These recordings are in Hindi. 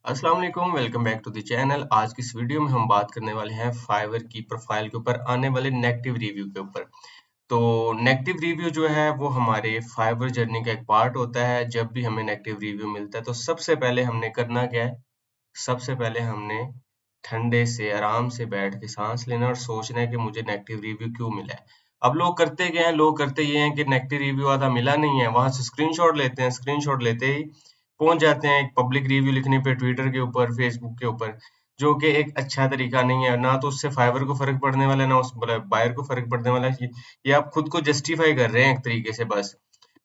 अस्सलाम वालेकुम, welcome back to the channel. आज की इस वीडियो में हम बात करने वाले हैं फाइवर की प्रोफाइल के ऊपर आने वाले नेगेटिव रिव्यू के ऊपर। तो नेगेटिव रिव्यू जो है वो हमारे फाइवर जर्नी का एक पार्ट होता है। जब भी हमें नेगेटिव रिव्यू मिलता है तो सबसे पहले हमने करना क्या है? सबसे पहले हमने ठंडे से आराम से बैठ के सांस लेना और सोचना है कि मुझे नेगेटिव रिव्यू क्यों मिला है। अब लोग करते क्या हैं? लोग करते ये हैं कि नेगेटिव रिव्यू आधा मिला नहीं है, वहां से स्क्रीनशॉट लेते हैं, स्क्रीनशॉट लेते ही पहुंच जाते हैं एक पब्लिक रिव्यू लिखने पे ट्विटर के ऊपर, फेसबुक के ऊपर, जो कि एक अच्छा तरीका नहीं है। ना तो उससे फाइवर को फर्क पड़ने वाला है, ना उस बायर को फर्क पड़ने वाला है। ये आप खुद को जस्टिफाई कर रहे हैं एक तरीके से बस।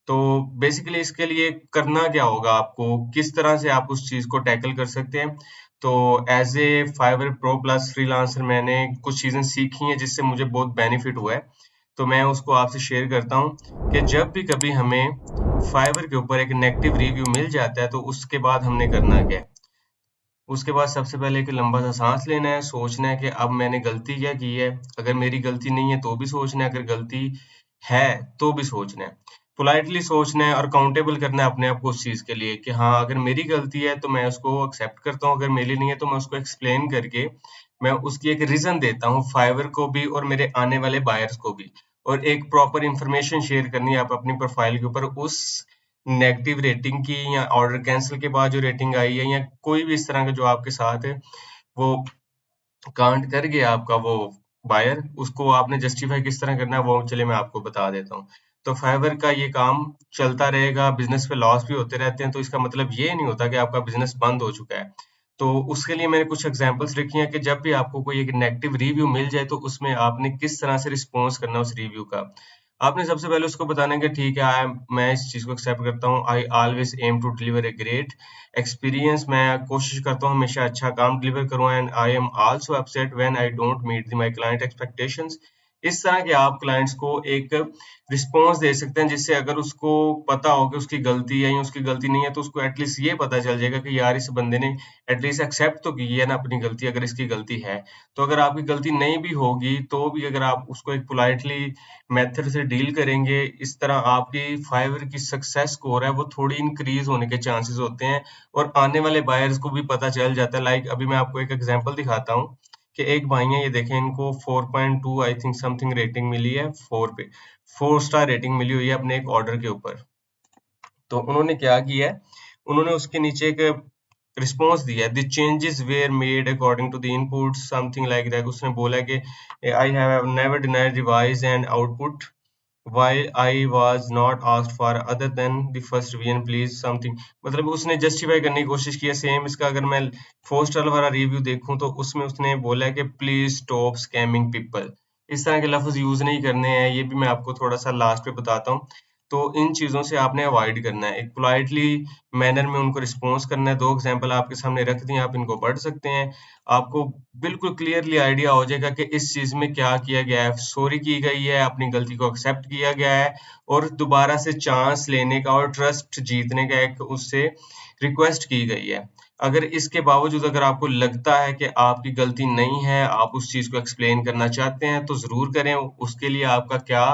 तो बेसिकली इसके लिए करना क्या होगा आपको, किस तरह से आप उस चीज को टैकल कर सकते हैं। तो as a Fiverr pro plus freelancer मैंने कुछ चीजें सीखी हैं जिससे मुझे बहुत बेनिफिट हुआ है। तो मैं उसको आपसे शेयर करता हूँ कि जब भी कभी हमें फाइवर के ऊपर एक नेगेटिव रिव्यू मिल जाता है तो उसके बाद हमने करना क्या है। उसके बाद सबसे पहले एक लंबा सा सांस लेना है, सोचना है कि अब मैंने गलती क्या की है। अगर मेरी गलती नहीं है तो भी सोचना है, अगर गलती है तो भी सोचना है। पोलाइटली सोचना है और काउंटेबल करना है अपने आप को उस चीज के लिए कि हाँ, अगर मेरी गलती है तो मैं उसको एक्सेप्ट करता हूँ, अगर मेरी नहीं है तो मैं उसको एक्सप्लेन करके मैं उसकी एक रीजन देता हूँ फाइवर को भी और मेरे आने वाले बायर्स को भी। और एक प्रॉपर इंफॉर्मेशन शेयर करनी है आप अपनी प्रोफाइल के ऊपर उस नेगेटिव रेटिंग की, या ऑर्डर कैंसिल के बाद जो रेटिंग आई है, या कोई भी इस तरह का जो आपके साथ है वो कांड कर गया आपका वो बायर, उसको आपने जस्टिफाई किस तरह करना है वो चलिए मैं आपको बता देता हूँ। तो फाइवर का ये काम चलता रहेगा, बिजनेस पे लॉस भी होते रहते हैं, तो इसका मतलब ये नहीं होता कि आपका बिजनेस बंद हो चुका है। तो उसके लिए मैंने कुछ एग्जांपल्स लिखी हैं कि जब भी आपको कोई एक नेगेटिव रिव्यू मिल जाए तो उसमें आपने किस तरह से रिस्पॉन्स करना है उस रिव्यू का। आपने सबसे पहले उसको बताना है कि ठीक है, मैं इस चीज को एक्सेप्ट करता हूँ। I always aim to deliver a great experience. मैं कोशिश करता हूँ हमेशा अच्छा काम डिलीवर करूँ, and I am also upset when I don't meet my client expectations. इस तरह के आप क्लाइंट्स को एक रिस्पॉन्स दे सकते हैं जिससे अगर उसको पता हो कि उसकी गलती है या उसकी गलती नहीं है तो उसको एटलीस्ट ये पता चल जाएगा कि यार इस बंदे ने एटलीस्ट एक्सेप्ट तो की है ना अपनी गलती, अगर इसकी गलती है। तो अगर आपकी गलती नहीं भी होगी तो भी अगर आप उसको एक पोलाइटली मेथड से डील करेंगे, इस तरह आपकी फाइवर की सक्सेस स्कोर है वो थोड़ी इंक्रीज होने के चांसेस होते हैं। और आने वाले बायर्स को भी पता चल जाता है। लाइक अभी मैं आपको एक एग्जांपल दिखाता हूँ कि एक भाई है, ये देखें, इनको 4.2 आई थिंक समथिंग रेटिंग मिली है, 4 स्टार रेटिंग मिली हुई है अपने एक ऑर्डर के ऊपर। तो उन्होंने क्या किया है, उन्होंने उसके नीचे एक रिस्पॉन्स दिया है, the changes were made according to the input something like that. उसने बोला कि I have never denied revise and output while I was not asked for other than the first revision please something। मतलब उसने जस्टिफाई करने की कोशिश की है। सेम इसका अगर मैं 4 स्टार वाला रिव्यू देखूं तो उसमें उसने बोला है कि प्लीज स्टॉप स्कैमिंग पीपल। इस तरह के लफ्ज यूज नहीं करने हैं, ये भी मैं आपको थोड़ा सा लास्ट पे बताता हूँ। तो इन चीजों से आपने अवॉइड करना है, एक पोलाइटली मैनर में उनको रिस्पॉन्स करना है। 2 एग्जाम्पल आपके सामने रख दिए, आप इनको पढ़ सकते हैं। आपको बिल्कुल क्लियरली आइडिया हो जाएगा कि इस चीज में क्या किया गया है। सॉरी की गई है, अपनी गलती को एक्सेप्ट किया गया है और दोबारा से चांस लेने का और ट्रस्ट जीतने का एक उससे रिक्वेस्ट की गई है। अगर इसके बावजूद अगर आपको लगता है कि आपकी गलती नहीं है, आप उस चीज को एक्सप्लेन करना चाहते हैं तो जरूर करें। उसके लिए आपका क्या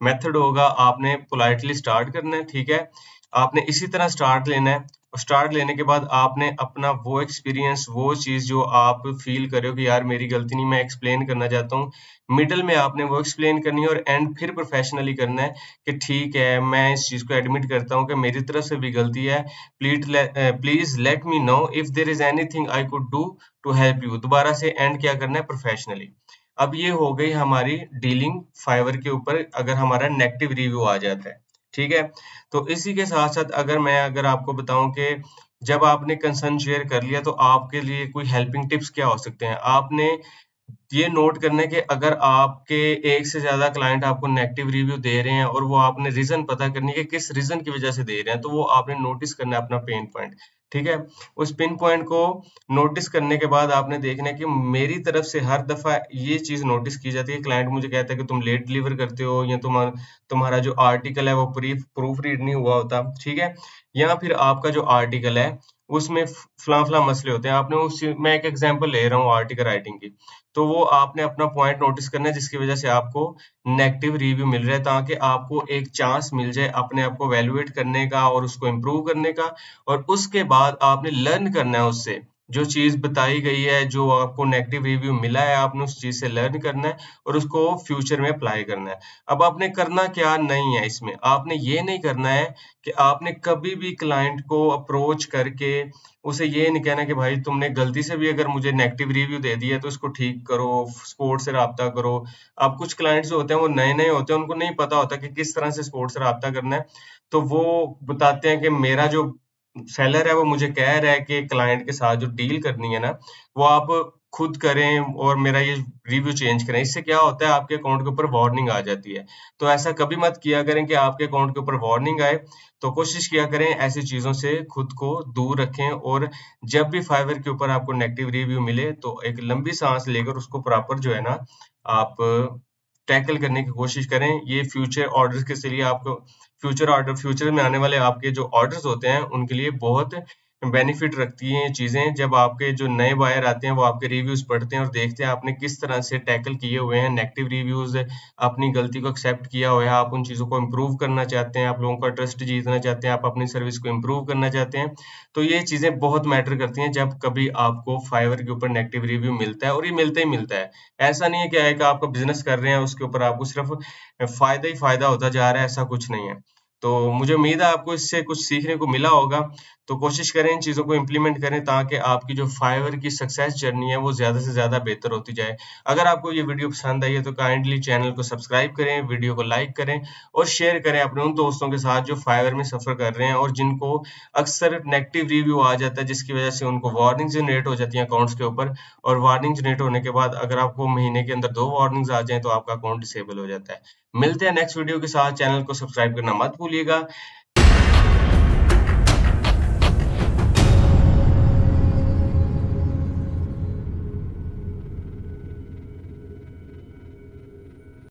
मेथड होगा, आपने पोलाइटली स्टार्ट करना है, ठीक है। आपने इसी तरह स्टार्ट लेना है और स्टार्ट लेने के बाद आपने अपना वो एक्सपीरियंस, वो चीज जो आप फील कर रहे हो कि यार मेरी गलती नहीं, मैं एक्सप्लेन करना चाहता हूँ, मिडल में आपने वो एक्सप्लेन करनी है और एंड फिर प्रोफेशनली करना है कि ठीक है, मैं इस चीज को एडमिट करता हूँ कि मेरी तरफ से भी गलती है। Please let me know if there is anything I could do to help you. दोबारा से एंड क्या करना है, प्रोफेशनली। अब ये हो गई हमारी डीलिंग फाइवर के ऊपर अगर हमारा नेगेटिव रिव्यू आ जाता है, ठीक है। तो इसी के साथ साथ अगर आपको बताऊं कि जब आपने कंसर्न शेयर कर लिया तो आपके लिए कोई हेल्पिंग टिप्स क्या हो सकते हैं। आपने ये नोट करना है कि अगर आपके एक से ज्यादा क्लाइंट आपको नेगेटिव रिव्यू दे रहे हैं और वो आपने रीजन पता करनी है कि किस रीजन की वजह से दे रहे हैं, तो वो आपने नोटिस करना है अपना पेन पॉइंट, ठीक है। उस पिन पॉइंट को नोटिस करने के बाद आपने देखना है कि मेरी तरफ से हर दफा ये चीज नोटिस की जाती है, क्लाइंट मुझे कहता है कि तुम लेट डिलीवर करते हो, या तुम्हारा जो आर्टिकल है वो प्रूफ रीड नहीं हुआ होता, ठीक है। या फिर आपका जो आर्टिकल है उसमें फला फला मसले होते हैं। आपने मैं एक एग्जांपल ले रहा हूँ आर्टिकल राइटिंग की। तो वो आपने अपना पॉइंट नोटिस करना है जिसकी वजह से आपको नेगेटिव रिव्यू मिल रहा है, ताकि आपको एक चांस मिल जाए अपने आप को वैल्यूएट करने का और उसको इम्प्रूव करने का। और उसके बाद आपने लर्न करना है उससे। जो चीज़ बताई गई है, जो आपको नेगेटिव रिव्यू मिला है, आपने उस चीज़ से लर्न करना है और उसको फ्यूचर में अप्लाई करना है। अब आपने करना क्या नहीं है इसमें, आपने ये नहीं करना है कि आपने कभी भी क्लाइंट को अप्रोच करके उसे ये नहीं कहना कि भाई तुमने गलती से भी अगर मुझे नेगेटिव रिव्यू दे दिया है तो इसको ठीक करो, सपोर्ट से राब्ता करो। अब कुछ क्लाइंट्स जो होते हैं वो नए-नए होते हैं, उनको नहीं पता होता कि किस तरह से सपोर्ट से राब्ता करना है। तो वो बताते हैं कि मेरा जो सेलर है वो मुझे कह रहा है कि क्लाइंट के साथ जो डील करनी है ना, वो आप खुद करें और मेरा ये रिव्यू चेंज करें। इससे क्या होता है आपके अकाउंट के ऊपर वार्निंग आ जाती है। तो ऐसा कभी मत किया करें कि आपके अकाउंट के ऊपर वार्निंग आए, तो कोशिश किया करें ऐसी चीज़ों से खुद को दूर रखें और जब भी फाइवर के ऊपर आपको नेगेटिव रिव्यू मिले तो एक लंबी साँस लेकर उसको प्रॉपर जो है ना आप टैकल करने की कोशिश करें। ये फ्यूचर ऑर्डर्स के लिए आपको फ्यूचर में आने वाले आपके जो ऑर्डर्स होते हैं, उनके लिए बहुत बेनिफिट रखती हैं ये चीज़ें। जब आपके जो नए बायर आते हैं, वो आपके रिव्यूज़ पढ़ते हैं और देखते हैं आपने किस तरह से टैकल किए हुए हैं नेगेटिव रिव्यूज़, अपनी गलती को एक्सेप्ट किया हुआ है, आप उन चीज़ों को इम्प्रूव करना चाहते हैं, आप लोगों का ट्रस्ट जीतना चाहते हैं, आप अपनी सर्विस को इम्प्रूव करना चाहते हैं। तो ये चीज़ें बहुत मैटर करती हैं जब कभी आपको फाइवर के ऊपर नेगेटिव रिव्यू मिलता है और ये मिलता ही मिलता है। ऐसा नहीं है क्या है कि आपका बिज़नेस कर रहे हैं, उसके ऊपर आपको सिर्फ़ फ़ायदा ही फ़ायदा होता जा रहा है, ऐसा कुछ नहीं है। तो मुझे उम्मीद है आपको इससे कुछ सीखने को मिला होगा। तो कोशिश करें इन चीज़ों को इम्प्लीमेंट करें ताकि आपकी जो फाइवर की सक्सेस जर्नी है वो ज़्यादा से ज़्यादा बेहतर होती जाए। अगर आपको ये वीडियो पसंद आई है तो काइंडली चैनल को सब्सक्राइब करें, वीडियो को लाइक करें और शेयर करें अपने उन दोस्तों के साथ जो फाइवर में सफ़र कर रहे हैं और जिनको अक्सर नेगेटिव रिव्यू आ जाता है जिसकी वज़ह से उनको वार्निंग जनरेट हो जाती है अकाउंट्स के ऊपर और वार्निंग जनरेट होने के बाद अगर आपको महीने के अंदर 2 वार्निंग्स आ जाएँ तो आपका अकाउंट डिसेबल हो जाता है। मिलते हैं नेक्स्ट वीडियो के साथ, चैनल को सब्सक्राइब करना मत भूलिएगा।